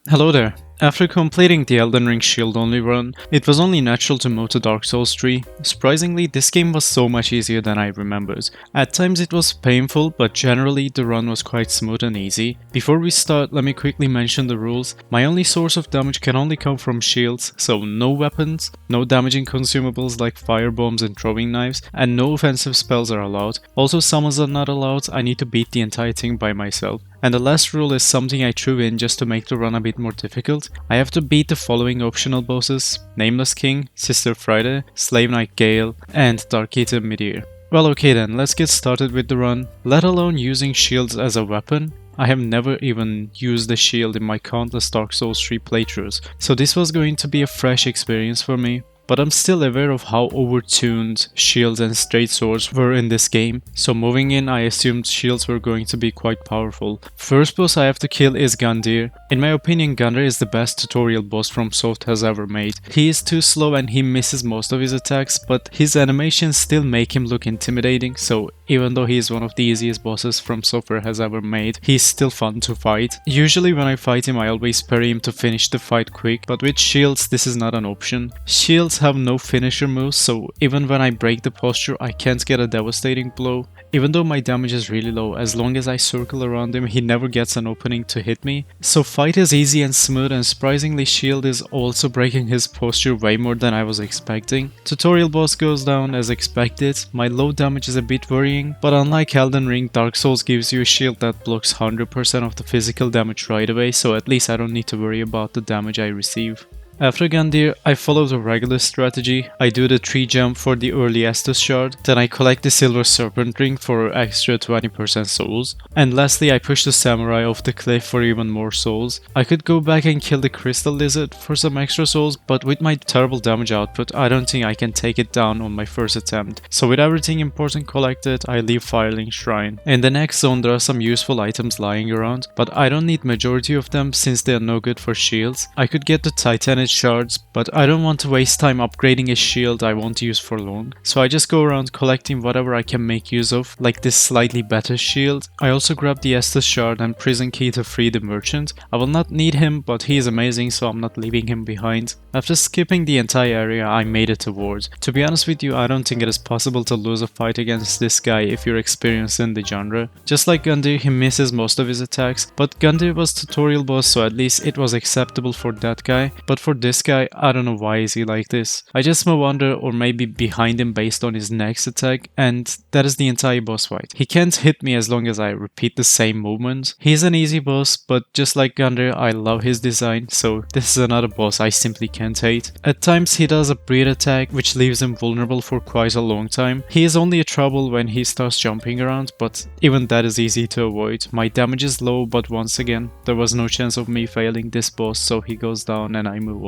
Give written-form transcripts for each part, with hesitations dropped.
Hello there. After completing the Elden Ring shield only run, it was only natural to move to Dark Souls 3. Surprisingly, this game was so much easier than I remembered. At times it was painful, but generally the run was quite smooth and easy. Before we start, let me quickly mention the rules. My only source of damage can only come from shields, so no weapons, no damaging consumables like fire bombs and throwing knives, and no offensive spells are allowed. Also, summons are not allowed. I need to beat the entire thing by myself. And the last rule is something I threw in just to make the run a bit more difficult. I have to beat the following optional bosses: Nameless King, Sister Freda, Slave Knight Gale, and Dark Eater Medor. Well, okay then, let's get started with the run. Let alone using shields as a weapon, I have never even used a shield in my countless Dark Souls 3 playthroughs, so this was going to be a fresh experience for me. But I'm still aware of how overtuned shields and straight swords were in this game, so moving in I assumed shields were going to be quite powerful. First boss I have to kill is Gander. In my opinion, Gander is the best tutorial boss FromSoft has ever made. He is too slow and he misses most of his attacks, but his animations still make him look intimidating, so even though he is one of the easiest bosses FromSoftware has ever made, he's still fun to fight. Usually when I fight him I always parry him to finish the fight quick, but with shields this is not an option. Shields have no finisher moves, so even when I break the posture I can't get a devastating blow. Even though my damage is really low, as long as I circle around him he never gets an opening to hit me. So fight is easy and smooth, and surprisingly shield is also breaking his posture way more than I was expecting. Tutorial boss goes down as expected. My low damage is a bit worrying, but unlike Elden Ring, Dark Souls gives you a shield that blocks 100% of the physical damage right away, so at least I don't need to worry about the damage I receive. After Gander, I follow the regular strategy. I do the tree jump for the early Estus shard, then I collect the silver serpent ring for extra 20% souls, and lastly I push the samurai off the cliff for even more souls. I could go back and kill the crystal lizard for some extra souls, but with my terrible damage output I don't think I can take it down on my first attempt. So with everything important collected, I leave Firelink Shrine. In the next zone there are some useful items lying around, but I don't need majority of them since they are no good for shields. I could get the Titanite shards, but I don't want to waste time upgrading a shield I won't use for long, so I just go around collecting whatever I can make use of, like this slightly better shield. I also grab the Estus shard and prison key to free the merchant. I will not need him, but he is amazing, so I'm not leaving him behind. After skipping the entire area I made it towards. To be honest with you, I don't think it is possible to lose a fight against this guy if you're experienced in the genre. Just like Gander, he misses most of his attacks, but Gander was tutorial boss, so at least it was acceptable for that guy, but for this guy, I don't know why is he like this. I just move under or maybe behind him based on his next attack, and that is the entire boss fight. He can't hit me as long as I repeat the same movement. He's an easy boss, but just like Gander, I love his design, so this is another boss I simply can't hate. At times he does a breed attack which leaves him vulnerable for quite a long time. He is only a trouble when he starts jumping around, but even that is easy to avoid. My damage is low, but once again, there was no chance of me failing this boss, so he goes down and I move on.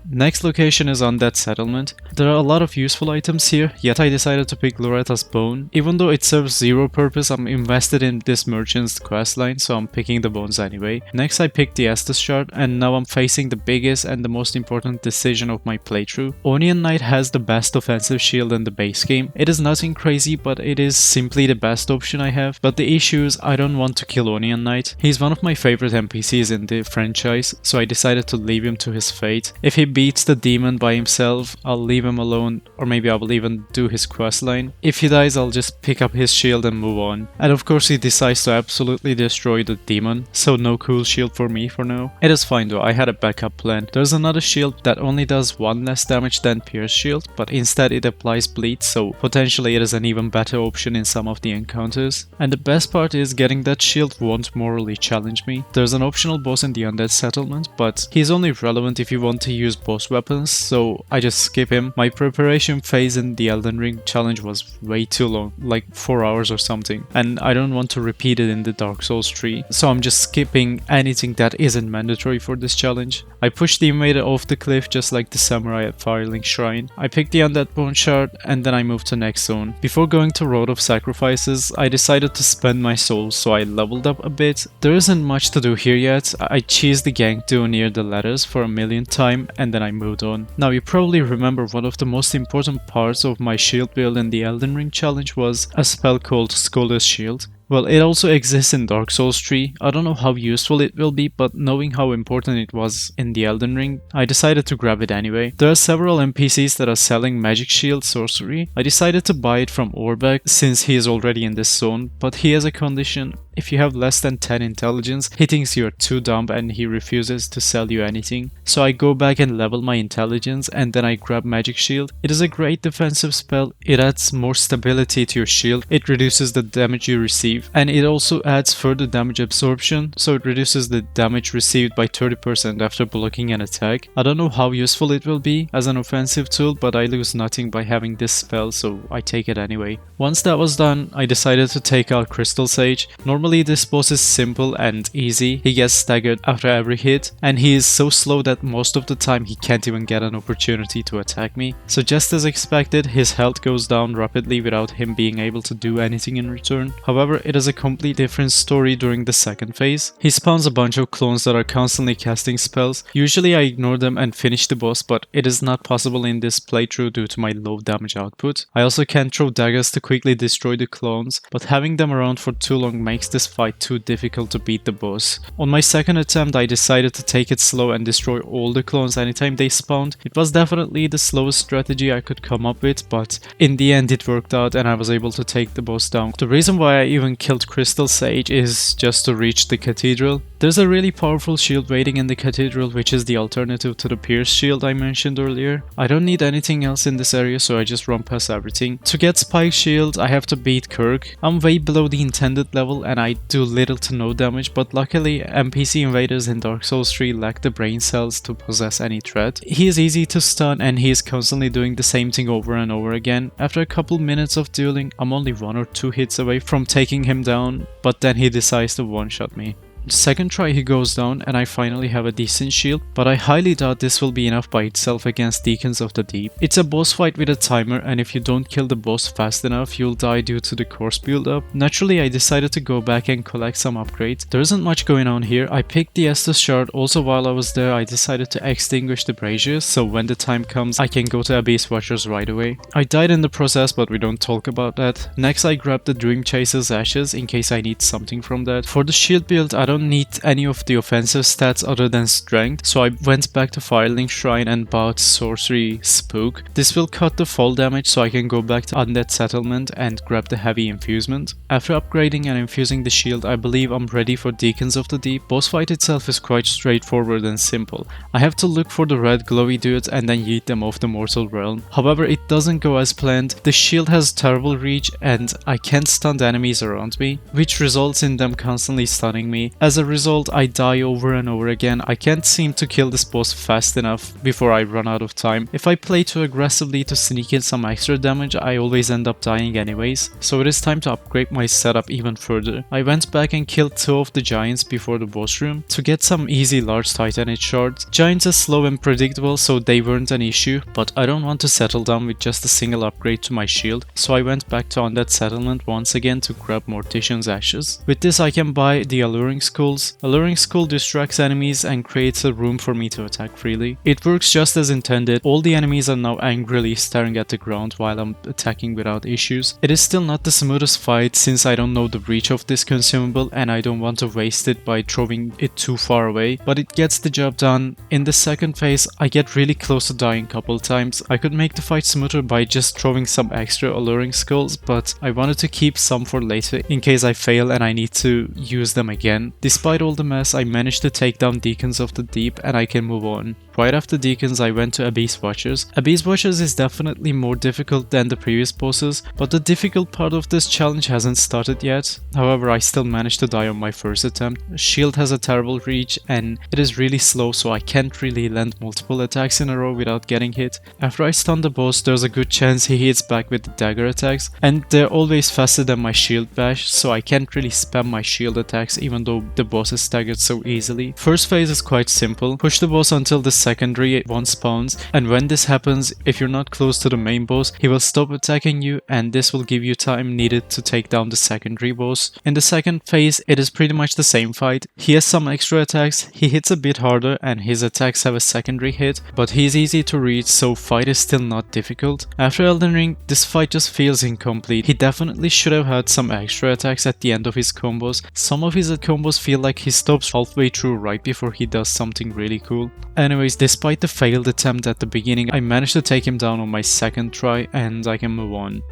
Next location is Undead Settlement. There are a lot of useful items here, yet I decided to pick Loretta's bone. Even though it serves zero purpose, I'm invested in this merchant's questline, so I'm picking the bones anyway. Next I picked the Estus shard, and now I'm facing the biggest and the most important decision of my playthrough. Onion Knight has the best offensive shield in the base game. It is nothing crazy, but it is simply the best option I have. But the issue is I don't want to kill Onion Knight. He's one of my favorite NPCs in the franchise, so I decided to leave him to his fate. If he beats the demon by himself, I'll leave him alone, or maybe I will even do his questline. If he dies, I'll just pick up his shield and move on. And of course he decides to absolutely destroy the demon, so no cool shield for me for now. It is fine though, I had a backup plan. There's another shield that only does 1 less damage than Pierce shield, but instead it applies bleed, so potentially it is an even better option in some of the encounters. And the best part is getting that shield won't morally challenge me. There's an optional boss in the Undead Settlement, but he's only relevant if you want to use boss weapons, so I just skip him. My preparation phase in the Elden Ring challenge was way too long, like 4 hours or something, and I don't want to repeat it in the Dark Souls 3, so I'm just skipping anything that isn't mandatory for this challenge. I pushed the invader off the cliff just like the samurai at Firelink Shrine. I picked the Undead Bone Shard, and then I moved to next zone. Before going to Road of Sacrifices, I decided to spend my souls, so I leveled up a bit. There isn't much to do here yet. I cheesed the gank duo near the ladders for a millionth time, and then I moved on. Now you probably remember one of the most important parts of my shield build in the Elden Ring challenge was a spell called Scholar's Shield. Well, it also exists in Dark Souls 3. I don't know how useful it will be, but knowing how important it was in the Elden Ring, I decided to grab it anyway. There are several NPCs that are selling magic shield sorcery. I decided to buy it from Orbak since he is already in this zone, but he has a condition. If you have less than 10 intelligence, he thinks you're too dumb and he refuses to sell you anything. So I go back and level my intelligence and then I grab Magic Shield. It is a great defensive spell. It adds more stability to your shield. It reduces the damage you receive, and it also adds further damage absorption, so it reduces the damage received by 30% after blocking an attack. I don't know how useful it will be as an offensive tool, but I lose nothing by having this spell, so I take it anyway. Once that was done, I decided to take out Crystal Sage. Normally this boss is simple and easy. He gets staggered after every hit, and he is so slow that most of the time he can't even get an opportunity to attack me. So just as expected, his health goes down rapidly without him being able to do anything in return. However, it is a completely different story during the second phase. He spawns a bunch of clones that are constantly casting spells. Usually I ignore them and finish the boss, but it is not possible in this playthrough due to my low damage output. I also can't throw daggers to quickly destroy the clones, but having them around for too long makes this fight too difficult to beat the boss. On my second attempt, I decided to take it slow and destroy all the clones anytime they spawned. It was definitely the slowest strategy I could come up with, but in the end it worked out and I was able to take the boss down. The reason why I even killed Crystal Sage is just to reach the cathedral. There's a really powerful shield waiting in the cathedral, which is the alternative to the pierce shield I mentioned earlier. I don't need anything else in this area, so I just run past everything. To get Spike Shield, I have to beat Kirk. I'm way below the intended level and I do little to no damage, but luckily NPC invaders in Dark Souls 3 lack the brain cells to possess any threat. He is easy to stun and he is constantly doing the same thing over and over again. After a couple minutes of dueling, I'm only 1 or 2 hits away from taking him down, but then he decides to one-shot me. Second try he goes down and I finally have a decent shield, but I highly doubt this will be enough by itself against Deacons of the Deep. It's a boss fight with a timer, and if you don't kill the boss fast enough, you'll die due to the course build-up. Naturally, I decided to go back and collect some upgrades. There isn't much going on here. I picked the Estus shard. Also, while I was there, I decided to extinguish the braziers, so when the time comes, I can go to Abyss Watchers right away. I died in the process, but we don't talk about that. Next, I grabbed the Dream Chaser's ashes in case I need something from that. For the shield build, I don't need any of the offensive stats other than strength, so I went back to Firelink Shrine and bought Sorcery Spook. This will cut the fall damage, so I can go back to Undead Settlement and grab the heavy infusement. After upgrading and infusing the shield, I believe I'm ready for Deacons of the Deep. Boss fight itself is quite straightforward and simple. I have to look for the red glowy dudes and then yeet them off the mortal realm. However, it doesn't go as planned. The shield has terrible reach and I can't stun the enemies around me, which results in them constantly stunning me. As a result, I die over and over again. I can't seem to kill this boss fast enough before I run out of time. If I play too aggressively to sneak in some extra damage, I always end up dying anyways, so it is time to upgrade my setup even further. I went back and killed 2 of the giants before the boss room to get some easy large titanite shards. Giants are slow and predictable, so they weren't an issue, but I don't want to settle down with just a single upgrade to my shield, so I went back to Undead Settlement once again to grab Mortician's ashes. With this I can buy the Alluring Skulls. Alluring Skull distracts enemies and creates a room for me to attack freely. It works just as intended. All the enemies are now angrily staring at the ground while I'm attacking without issues. It is still not the smoothest fight since I don't know the reach of this consumable and I don't want to waste it by throwing it too far away, but it gets the job done. In the second phase, I get really close to dying a couple times. I could make the fight smoother by just throwing some extra Alluring Skulls, but I wanted to keep some for later in case I fail and I need to use them again. Despite all the mess, I managed to take down Deacons of the Deep and I can move on. Right after Deacons, I went to Abyss Watchers. Abyss Watchers is definitely more difficult than the previous bosses, but the difficult part of this challenge hasn't started yet. However, I still managed to die on my first attempt. Shield has a terrible reach and it is really slow, so I can't really land multiple attacks in a row without getting hit. After I stun the boss, there's a good chance he hits back with the dagger attacks, and they're always faster than my shield bash, so I can't really spam my shield attacks even though the boss is staggered so easily. First phase is quite simple. Push the boss until the secondary one spawns, and when this happens, if you're not close to the main boss, he will stop attacking you, and this will give you time needed to take down the secondary boss. In the second phase, it is pretty much the same fight. He has some extra attacks, he hits a bit harder, and his attacks have a secondary hit, but he's easy to reach, so fight is still not difficult. After Elden Ring, this fight just feels incomplete. He definitely should have had some extra attacks at the end of his combos. Some of his combos feel like he stops halfway through right before he does something really cool. Anyways, despite the failed attempt at the beginning, I managed to take him down on my second try, and I can move on.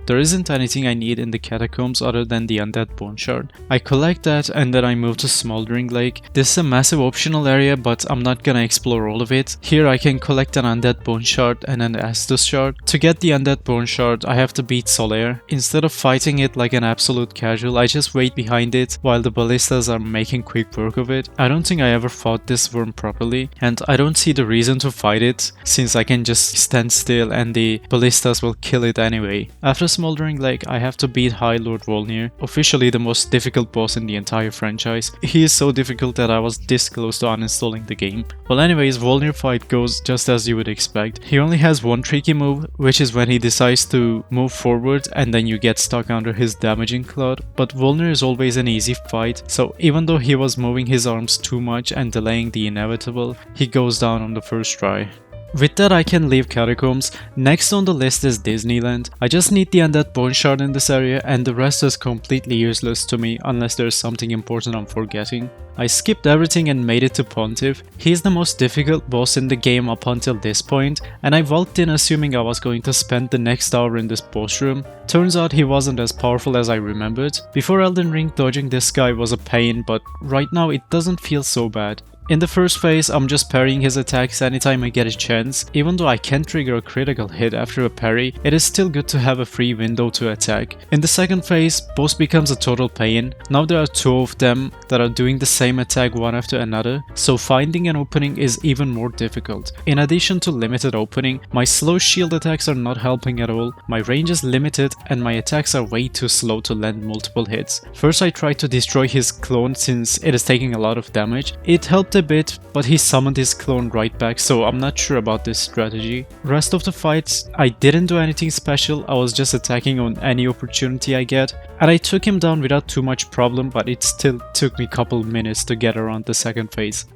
There isn't anything I need in the Catacombs other than the Undead Bone Shard. I collect that and then I move to Smoldering Lake. This is a massive optional area, but I'm not gonna explore all of it. Here I can collect an Undead Bone Shard and an Estus Shard. To get the Undead Bone Shard, I have to beat Solaire. Instead of fighting it like an absolute casual, I just wait behind it while the ballistas are making quick work of it. I don't think I ever fought this worm properly, and I don't see the reason to fight it, since I can just stand still and the ballistas will kill it anyway. After Smoldering Lake, I have to beat High Lord Volnir, officially the most difficult boss in the entire franchise. He is so difficult that I was this close to uninstalling the game. Well anyways, Volnir fight goes just as you would expect. He only has one tricky move, which is when he decides to move forward and then you get stuck under his damaging cloud, but Volnir is always an easy fight, so even though he was moving his arms too much and delaying the inevitable, he goes down on the first try. With that I can leave Catacombs. Next on the list is Disneyland. I just need the Undead Bone Shard in this area and the rest is completely useless to me unless there's something important I'm forgetting. I skipped everything and made it to Pontiff. He's the most difficult boss in the game up until this point, and I walked in assuming I was going to spend the next hour in this boss room. Turns out he wasn't as powerful as I remembered. Before Elden Ring, dodging this guy was a pain, but right now it doesn't feel so bad. In the first phase, I'm just parrying his attacks anytime I get a chance. Even though I can trigger a critical hit after a parry, it is still good to have a free window to attack. In the second phase, boss becomes a total pain. Now there are two of them that are doing the same attack one after another, so finding an opening is even more difficult. In addition to limited opening, my slow shield attacks are not helping at all, my range is limited and my attacks are way too slow to land multiple hits. First I tried to destroy his clone since it is taking a lot of damage. It helped a bit, but he summoned his clone right back, so I'm not sure about this strategy. Rest of the fights, I didn't do anything special, I was just attacking on any opportunity I get, and I took him down without too much problem, but it still took me a couple minutes to get around the second phase.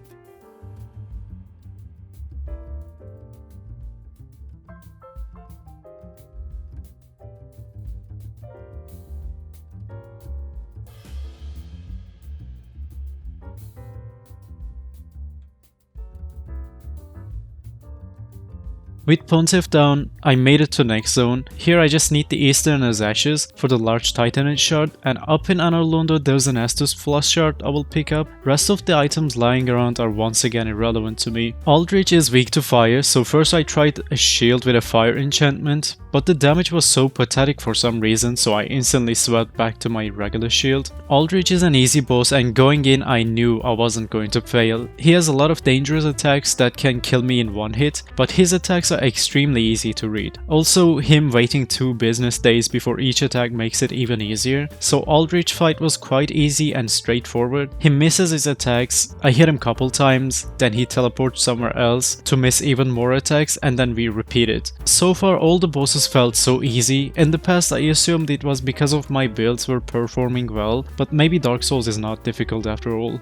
With Pontiff down, I made it to next zone. Here I just need the Eastern as Ashes for the large Titanite shard, and up in Anor Londo there's an Estus Floss shard I will pick up. Rest of the items lying around are once again irrelevant to me. Aldrid is weak to fire, so first I tried a shield with a fire enchantment, but the damage was so pathetic for some reason, so I instantly swapped back to my regular shield. Aldrid is an easy boss, and going in I knew I wasn't going to fail. He has a lot of dangerous attacks that can kill me in one hit, but his attacks are extremely easy to read. Also, him waiting 2 business days before each attack makes it even easier, so Aldrid's fight was quite easy and straightforward. He misses his attacks, I hit him couple times, then he teleports somewhere else to miss even more attacks, and then we repeat it. So far all the bosses felt so easy. In the past I assumed it was because of my builds were performing well, but maybe Dark Souls is not difficult after all.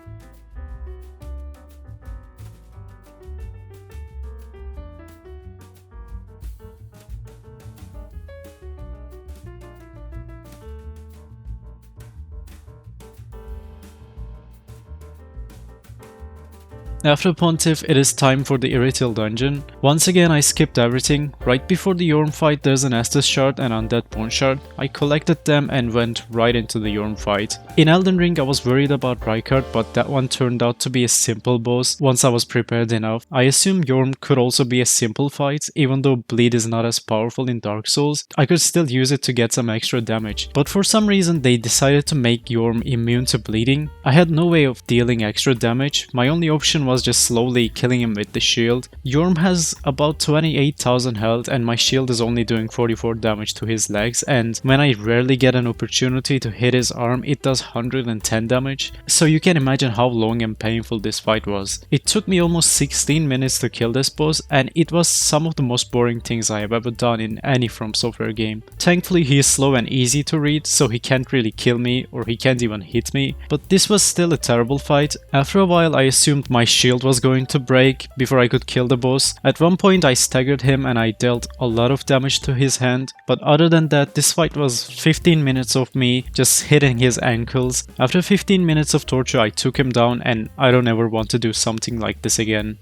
After Pontiff, it is time for the Iritil dungeon. Once again I skipped everything. Right before the Yorm fight there's an Estus shard and Undead Bone Shard. I collected them and went right into the Yorm fight. In Elden Ring I was worried about Rykard, but that one turned out to be a simple boss once I was prepared enough. I assume Yorm could also be a simple fight, even though bleed is not as powerful in Dark Souls. I could still use it to get some extra damage, but for some reason they decided to make Yorm immune to bleeding. I had no way of dealing extra damage. My only option was was just slowly killing him with the shield. Yorm has about 28,000 health and my shield is only doing 44 damage to his legs, and when I rarely get an opportunity to hit his arm, it does 110 damage. So you can imagine how long and painful this fight was. It took me almost 16 minutes to kill this boss, and it was some of the most boring things I have ever done in any From Software game. Thankfully he is slow and easy to read, so he can't really kill me or he can't even hit me, but this was still a terrible fight. After a while I assumed my shield was going to break before I could kill the boss. At one point I staggered him and I dealt a lot of damage to his hand, but other than that this fight was 15 minutes of me just hitting his ankles. After 15 minutes of torture I took him down, and I don't ever want to do something like this again.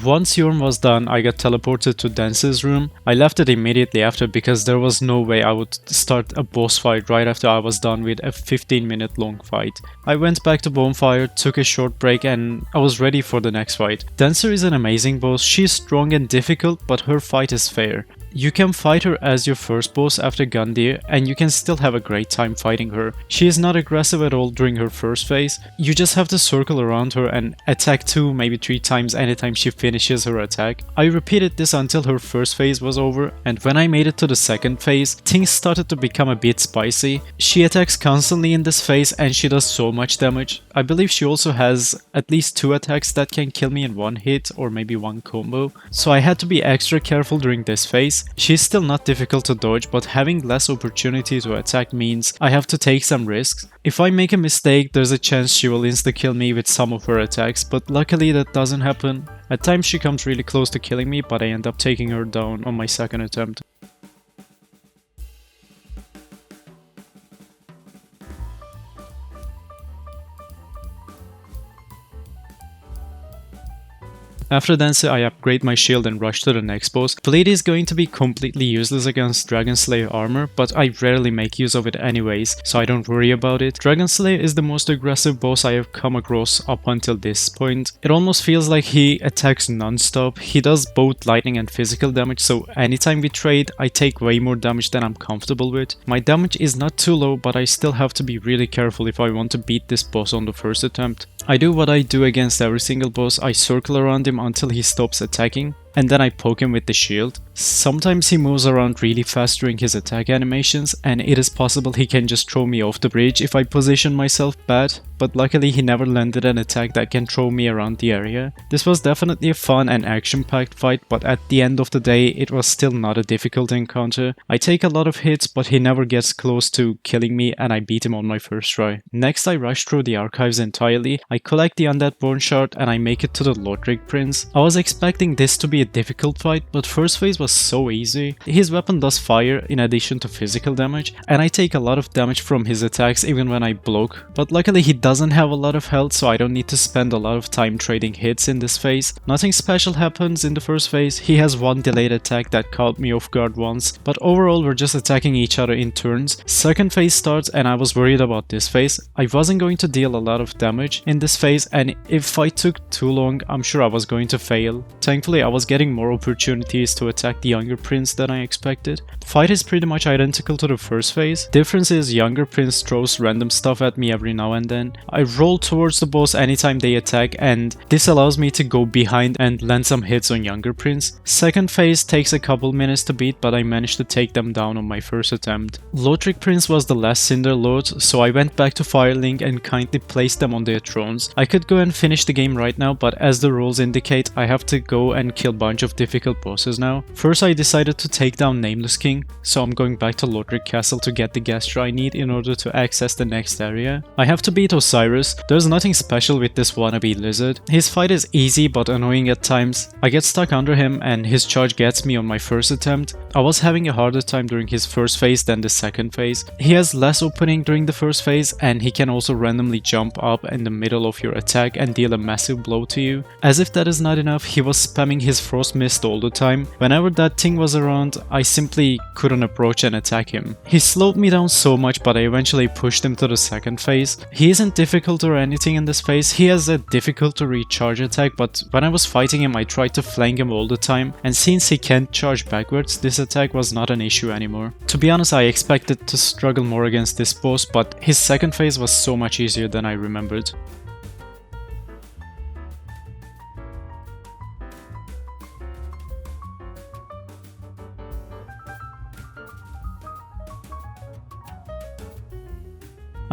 Once Yorm was done, I got teleported to Dance's room. I left it immediately after because there was no way I would start a boss fight right after I was done with a 15-minute long fight. I went back to Bonfire, took a short break, and I was ready for the next fight. Dancer is an amazing boss. She's strong and difficult, but her fight is fair. You can fight her as your first boss after Gander, and you can still have a great time fighting her. She is not aggressive at all during her first phase. You just have to circle around her and attack 2, maybe 3 times anytime she finishes her attack. I repeated this until her first phase was over, and when I made it to the second phase, things started to become a bit spicy. She attacks constantly in this phase and she does so much damage. I believe she also has at least 2 attacks that can kill me in one hit or maybe one combo, so I had to be extra careful during this phase. She's still not difficult to dodge, but having less opportunity to attack means I have to take some risks. If I make a mistake, there's a chance she will insta-kill me with some of her attacks, but luckily that doesn't happen. At times she comes really close to killing me, but I end up taking her down on my second attempt. After Dance, I upgrade my shield and rush to the next boss. Blade is going to be completely useless against Dragon Slayer armor, but I rarely make use of it anyways, so I don't worry about it. Dragon Slayer is the most aggressive boss I have come across up until this point. It almost feels like he attacks non-stop. He does both lightning and physical damage, so anytime we trade, I take way more damage than I'm comfortable with. My damage is not too low, but I still have to be really careful if I want to beat this boss on the first attempt. I do what I do against every single boss. I circle around him until he stops attacking, and then I poke him with the shield. Sometimes he moves around really fast during his attack animations, and it is possible he can just throw me off the bridge if I position myself bad, but luckily he never landed an attack that can throw me around the area. This was definitely a fun and action-packed fight, but at the end of the day it was still not a difficult encounter. I take a lot of hits, but he never gets close to killing me, and I beat him on my first try. Next I rush through the archives entirely. I collect the Undead Bone Shard and I make it to the Lothric Prince. I was expecting this to be a difficult fight, but first phase was so easy. His weapon does fire in addition to physical damage, and I take a lot of damage from his attacks even when I block. But luckily he doesn't have a lot of health, so I don't need to spend a lot of time trading hits in this phase. Nothing special happens in the first phase. He has one delayed attack that caught me off guard once, but overall we're just attacking each other in turns. Second phase starts and I was worried about this phase. I wasn't going to deal a lot of damage in this phase, and if I took too long, I'm sure I was going to fail. Thankfully I was getting more opportunities to attack the younger prince than I expected. The fight is pretty much identical to the first phase. Difference is younger prince throws random stuff at me every now and then. I roll towards the boss anytime they attack, and this allows me to go behind and land some hits on younger prince. Second phase takes a couple minutes to beat, but I managed to take them down on my first attempt. Lothric Prince was the last Cinder Lord, so I went back to Firelink and kindly placed them on their thrones. I could go and finish the game right now, but as the rules indicate, I have to go and kill a bunch of difficult bosses now. First I decided to take down Nameless King, so I'm going back to Lothric Castle to get the gesture I need in order to access the next area. I have to beat Osiris. There's nothing special with this wannabe lizard. His fight is easy but annoying at times. I get stuck under him and his charge gets me on my first attempt. I was having a harder time during his first phase than the second phase. He has less opening during the first phase, and he can also randomly jump up in the middle of your attack and deal a massive blow to you. As if that is not enough, he was spamming his Frost Mist all the time. Whenever that thing was around, I simply couldn't approach and attack him. He slowed me down so much, but I eventually pushed him to the second phase. He isn't difficult or anything in this phase. He has a difficult to reach charge attack, but when I was fighting him I tried to flank him all the time, and since he can't charge backwards, this attack was not an issue anymore. To be honest, I expected to struggle more against this boss, but his second phase was so much easier than I remembered.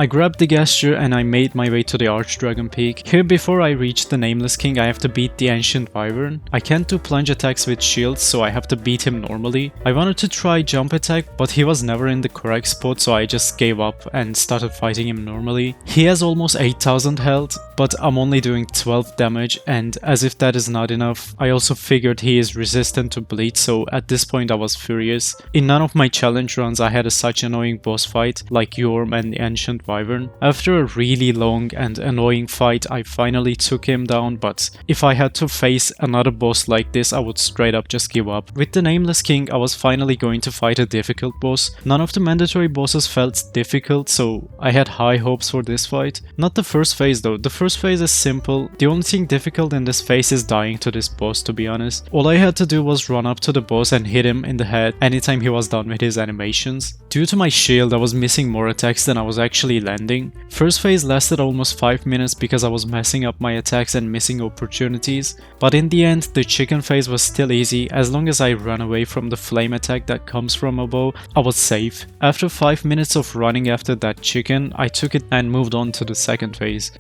I grabbed the gesture and I made my way to the Archdragon Peak. Here before I reach the Nameless King I have to beat the Ancient Wyvern. I can't do plunge attacks with shields so I have to beat him normally. I wanted to try jump attack but he was never in the correct spot so I just gave up and started fighting him normally. He has almost 8000 health but I'm only doing 12 damage, and as if that is not enough, I also figured he is resistant to bleed, so at this point I was furious. In none of my challenge runs I had such annoying boss fight like Yorm and the Ancient Wyvern. After a really long and annoying fight I finally took him down, but if I had to face another boss like this I would straight up just give up. With the Nameless King I was finally going to fight a difficult boss. None of the mandatory bosses felt difficult, so I had high hopes for this fight. Not the first phase though, the first phase is simple. The only thing difficult in this phase is dying to this boss, to be honest. All I had to do was run up to the boss and hit him in the head anytime he was done with his animations. Due to my shield I was missing more attacks than I was actually landing. First phase lasted almost 5 minutes because I was messing up my attacks and missing opportunities, but in the end the chicken phase was still easy. As long as I ran away from the flame attack that comes from above, I was safe. After 5 minutes of running after that chicken, I took it and moved on to the second phase.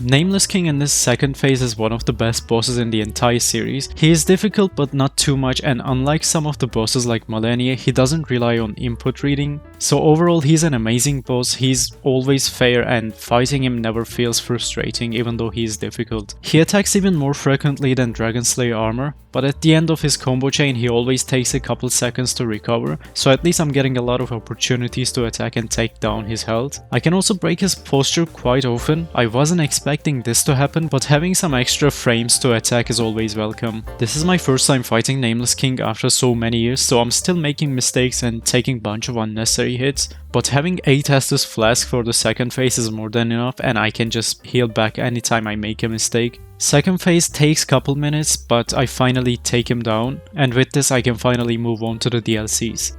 Nameless King in this second phase is one of the best bosses in the entire series. He is difficult but not too much, and unlike some of the bosses like Malenia, he doesn't rely on input reading. So overall he's an amazing boss, he's always fair and fighting him never feels frustrating even though he is difficult. He attacks even more frequently than Dragon Slayer armor, but at the end of his combo chain he always takes a couple seconds to recover, so at least I'm getting a lot of opportunities to attack and take down his health. I can also break his posture quite often. I wasn't expecting this to happen, but having some extra frames to attack is always welcome. This is my first time fighting Nameless King after so many years, so I'm still making mistakes and taking bunch of unnecessary hits, but having 8 Estus Flask for the second phase is more than enough and I can just heal back anytime I make a mistake. Second phase takes couple minutes, but I finally take him down, and with this I can finally move on to the DLCs.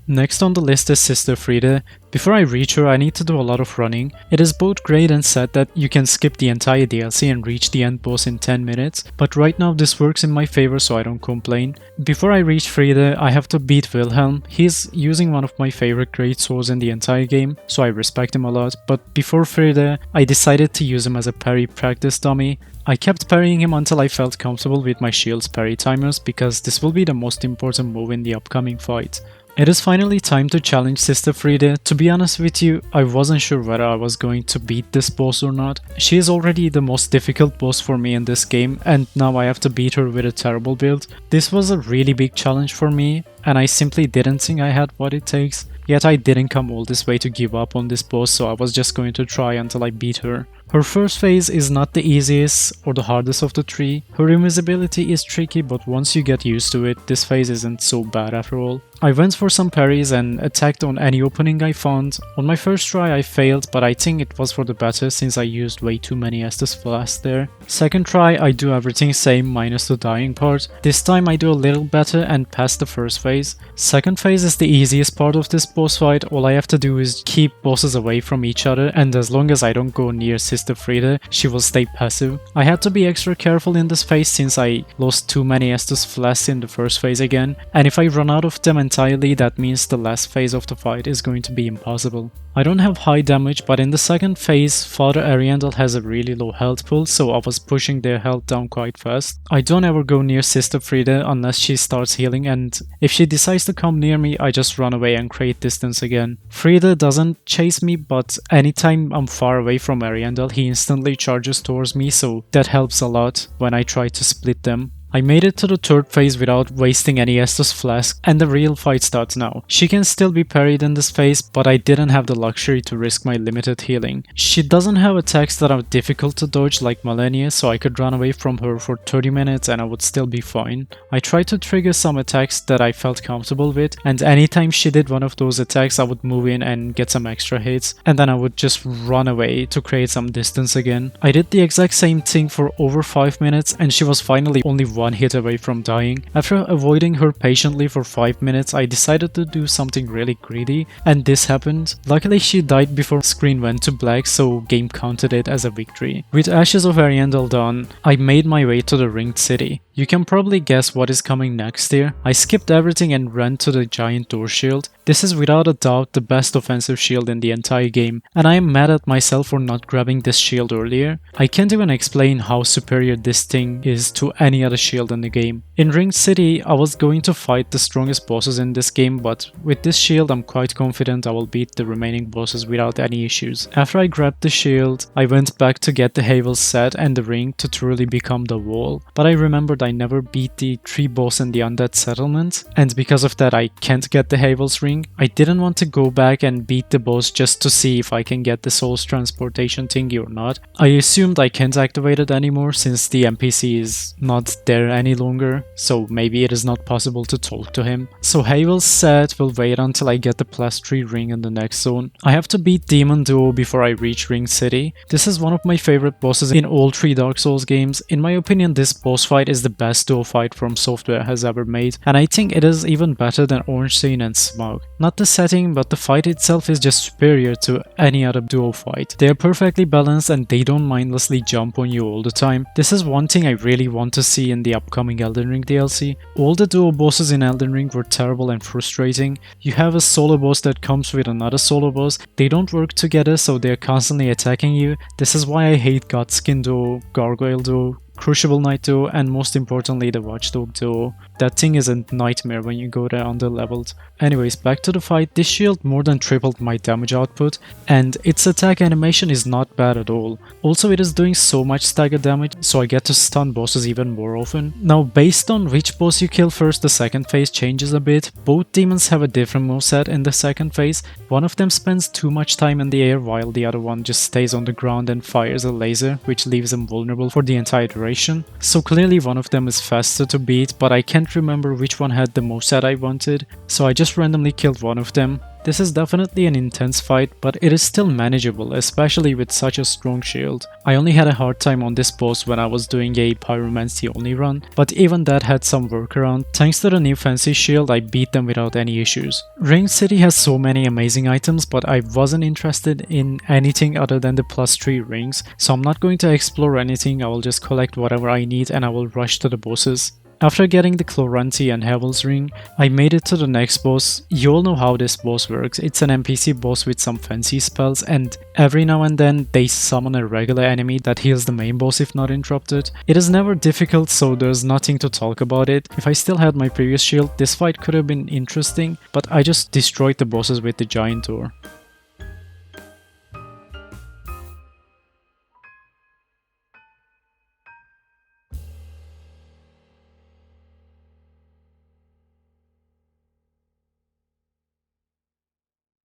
Next on the list is Sister Freda. Before I reach her I need to do a lot of running. It is both great and sad that you can skip the entire DLC and reach the end boss in 10 minutes, but right now this works in my favor so I don't complain. Before I reach Freda I have to beat Wilhelm. He's using one of my favorite great swords in the entire game, so I respect him a lot, but before Freda I decided to use him as a parry practice dummy. I kept parrying him until I felt comfortable with my shield's parry timers because this will be the most important move in the upcoming fight. It is finally time to challenge Sister Freda. To be honest with you, I wasn't sure whether I was going to beat this boss or not. She is already the most difficult boss for me in this game, and now I have to beat her with a terrible build. This was a really big challenge for me, and I simply didn't think I had what it takes. Yet I didn't come all this way to give up on this boss, so I was just going to try until I beat her. Her first phase is not the easiest or the hardest of the three. Her invisibility is tricky, but once you get used to it, this phase isn't so bad after all. I went for some parries and attacked on any opening I found. On my first try I failed, but I think it was for the better since I used way too many Estus Flasks there. Second try I do everything same minus the dying part. This time I do a little better and pass the first phase. Second phase is the easiest part of this boss fight. All I have to do is keep bosses away from each other, and as long as I don't go near Sister Freda, she will stay passive. I had to be extra careful in this phase since I lost too many Estus Flasks in the first phase again, and if I run out of them entirely, that means the last phase of the fight is going to be impossible. I don't have high damage, but in the second phase, Father Ariandel has a really low health pool, so I was pushing their health down quite fast. I don't ever go near Sister Freda unless she starts healing, and if she decides to come near me, I just run away and create distance again. Freda doesn't chase me, but anytime I'm far away from Ariandel, he instantly charges towards me, so that helps a lot when I try to split them. I made it to the third phase without wasting any Estus Flask, and the real fight starts now. She can still be parried in this phase, but I didn't have the luxury to risk my limited healing. She doesn't have attacks that are difficult to dodge like Malenia, so I could run away from her for 30 minutes and I would still be fine. I tried to trigger some attacks that I felt comfortable with, and anytime she did one of those attacks I would move in and get some extra hits, and then I would just run away to create some distance again. I did the exact same thing for over 5 minutes, and she was finally only one hit away from dying. After avoiding her patiently for 5 minutes, I decided to do something really greedy, and this happened. Luckily, she died before screen went to black, so game counted it as a victory. With Ashes of Ariandel done, I made my way to the Ringed City. You can probably guess what is coming next here. I skipped everything and ran to the giant door shield. This is without a doubt the best offensive shield in the entire game, and I am mad at myself for not grabbing this shield earlier. I can't even explain how superior this thing is to any other shield in the game. In Ringed City, I was going to fight the strongest bosses in this game, but with this shield I'm quite confident I will beat the remaining bosses without any issues. After I grabbed the shield, I went back to get the Havel set and the ring to truly become the wall, but I remembered I never beat the 3 boss in the Undead Settlement, and because of that I can't get the Havel's ring. I didn't want to go back and beat the boss just to see if I can get the Soul's transportation thingy or not. I assumed I can't activate it anymore since the NPC is not there any longer, so maybe it is not possible to talk to him. So Havel's set will wait until I get the +3 ring in the next zone. I have to beat Demon Duo before I reach Ringed City. This is one of my favorite bosses in all 3 Dark Souls games. In my opinion, this boss fight is the best duo fight From Software has ever made, and I think it is even better than Ornstein and Smug. Not the setting, but the fight itself is just superior to any other duo fight. They are perfectly balanced and they don't mindlessly jump on you all the time. This is one thing I really want to see in the upcoming Elden Ring DLC. All the duo bosses in Elden Ring were terrible and frustrating. You have a solo boss that comes with another solo boss. They don't work together, so they're constantly attacking you. This is why I hate Godskin duo, Gargoyle duo, Crucible Knight duo, and most importantly the Watchdog duo. That thing is a nightmare when you go there underleveled. Anyways, back to the fight. This shield more than tripled my damage output, and its attack animation is not bad at all. Also, it is doing so much stagger damage, so I get to stun bosses even more often. Now, based on which boss you kill first, the second phase changes a bit. Both demons have a different moveset in the second phase. One of them spends too much time in the air, while the other one just stays on the ground and fires a laser, which leaves them vulnerable for the entire duration. So clearly one of them is faster to beat, but I can't remember which one had the moveset I wanted, so I just randomly killed one of them. This is definitely an intense fight, but it is still manageable, especially with such a strong shield. I only had a hard time on this boss when I was doing a pyromancy only run, but even that had some workaround. Thanks to the new fancy shield, I beat them without any issues. Ringed City has so many amazing items, but I wasn't interested in anything other than the +3 rings, so I'm not going to explore anything. I will just collect whatever I need and I will rush to the bosses. After getting the Cloranti and Havel's ring, I made it to the next boss. You all know how this boss works. It's an NPC boss with some fancy spells, and every now and then they summon a regular enemy that heals the main boss if not interrupted. It is never difficult, so there's nothing to talk about it. If I still had my previous shield, this fight could have been interesting, but I just destroyed the bosses with the giant door.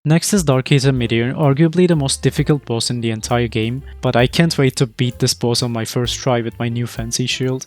Next is Dark Eater Medor, arguably the most difficult boss in the entire game, but I can't wait to beat this boss on my first try with my new fancy shield.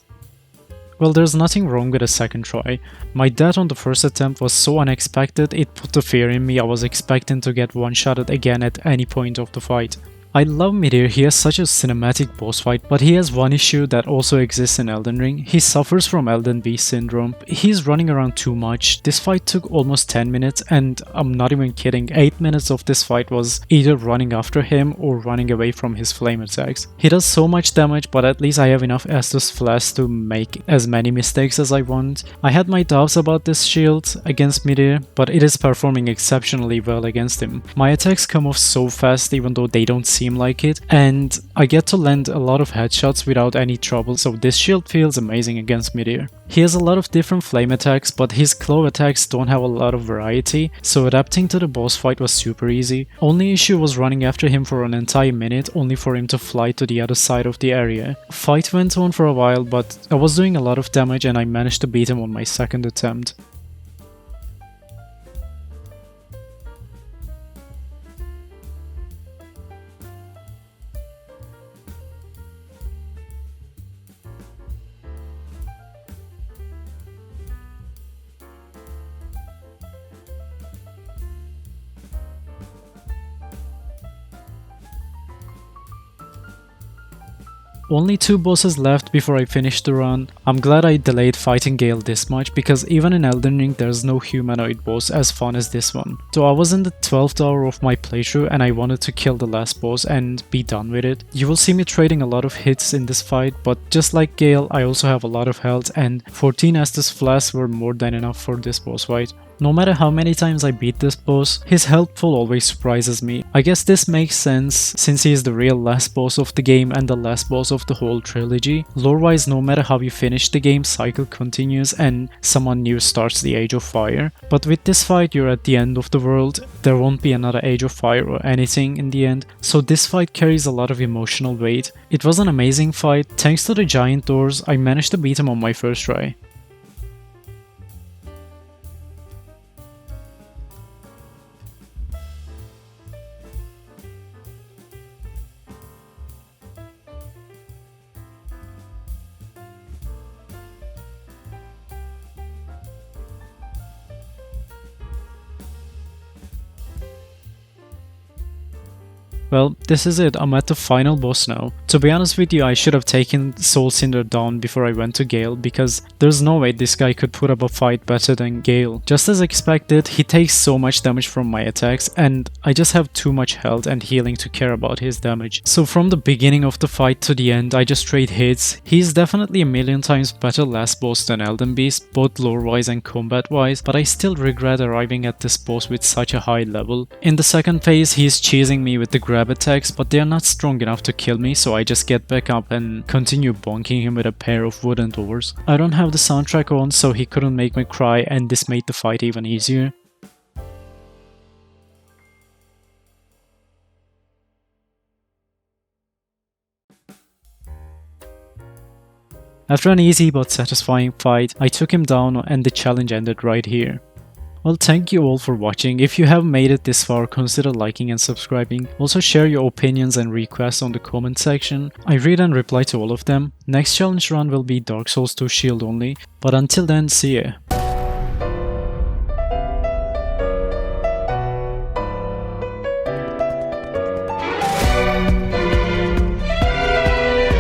Well, there's nothing wrong with a second try. My death on the first attempt was so unexpected, it put the fear in me. I was expecting to get one-shotted again at any point of the fight. I love Medor. He has such a cinematic boss fight, but he has one issue that also exists in Elden Ring. He suffers from Elden Beast syndrome. He's running around too much. This fight took almost 10 minutes, and I'm not even kidding, 8 minutes of this fight was either running after him or running away from his flame attacks. He does so much damage, but at least I have enough Estus Flask to make as many mistakes as I want. I had my doubts about this shield against Medor, but it is performing exceptionally well against him. My attacks come off so fast even though they don't seem like it, and I get to land a lot of headshots without any trouble, so this shield feels amazing against Medor. He has a lot of different flame attacks, but his claw attacks don't have a lot of variety, so adapting to the boss fight was super easy. Only issue was running after him for an entire minute, only for him to fly to the other side of the area. Fight went on for a while, but I was doing a lot of damage and I managed to beat him on my second attempt. Only 2 bosses left before I finish the run. I'm glad I delayed fighting Gale this much because even in Elden Ring there's no humanoid boss as fun as this one. So I was in the 12th hour of my playthrough and I wanted to kill the last boss and be done with it. You will see me trading a lot of hits in this fight, but just like Gale, I also have a lot of health and 14 Estus flasks were more than enough for this boss fight. No matter how many times I beat this boss, his health pool always surprises me. I guess this makes sense since he is the real last boss of the game and the last boss of the whole trilogy. Lore-wise, no matter how you finish the game, cycle continues and someone new starts the Age of Fire. But with this fight, you're at the end of the world. There won't be another Age of Fire or anything in the end, so this fight carries a lot of emotional weight. It was an amazing fight. Thanks to the giant doors, I managed to beat him on my first try. Well, this is it, I'm at the final boss now. To be honest with you, I should have taken Soul Cinder down before I went to Gale, because there's no way this guy could put up a fight better than Gale. Just as expected, he takes so much damage from my attacks, and I just have too much health and healing to care about his damage. So from the beginning of the fight to the end, I just trade hits. He's definitely a million times better last boss than Elden Beast, both lore-wise and combat-wise, but I still regret arriving at this boss with such a high level. In the second phase, he's cheesing me with the grab attacks, but they are not strong enough to kill me, so I just get back up and continue bonking him with a pair of wooden doors. I don't have the soundtrack on, so he couldn't make me cry, and this made the fight even easier. After an easy but satisfying fight, I took him down and the challenge ended right here. Well, thank you all for watching. If you have made it this far, consider liking and subscribing. Also share your opinions and requests on the comment section. I read and reply to all of them. Next challenge run will be Dark Souls 2 Shield only, but until then, see ya.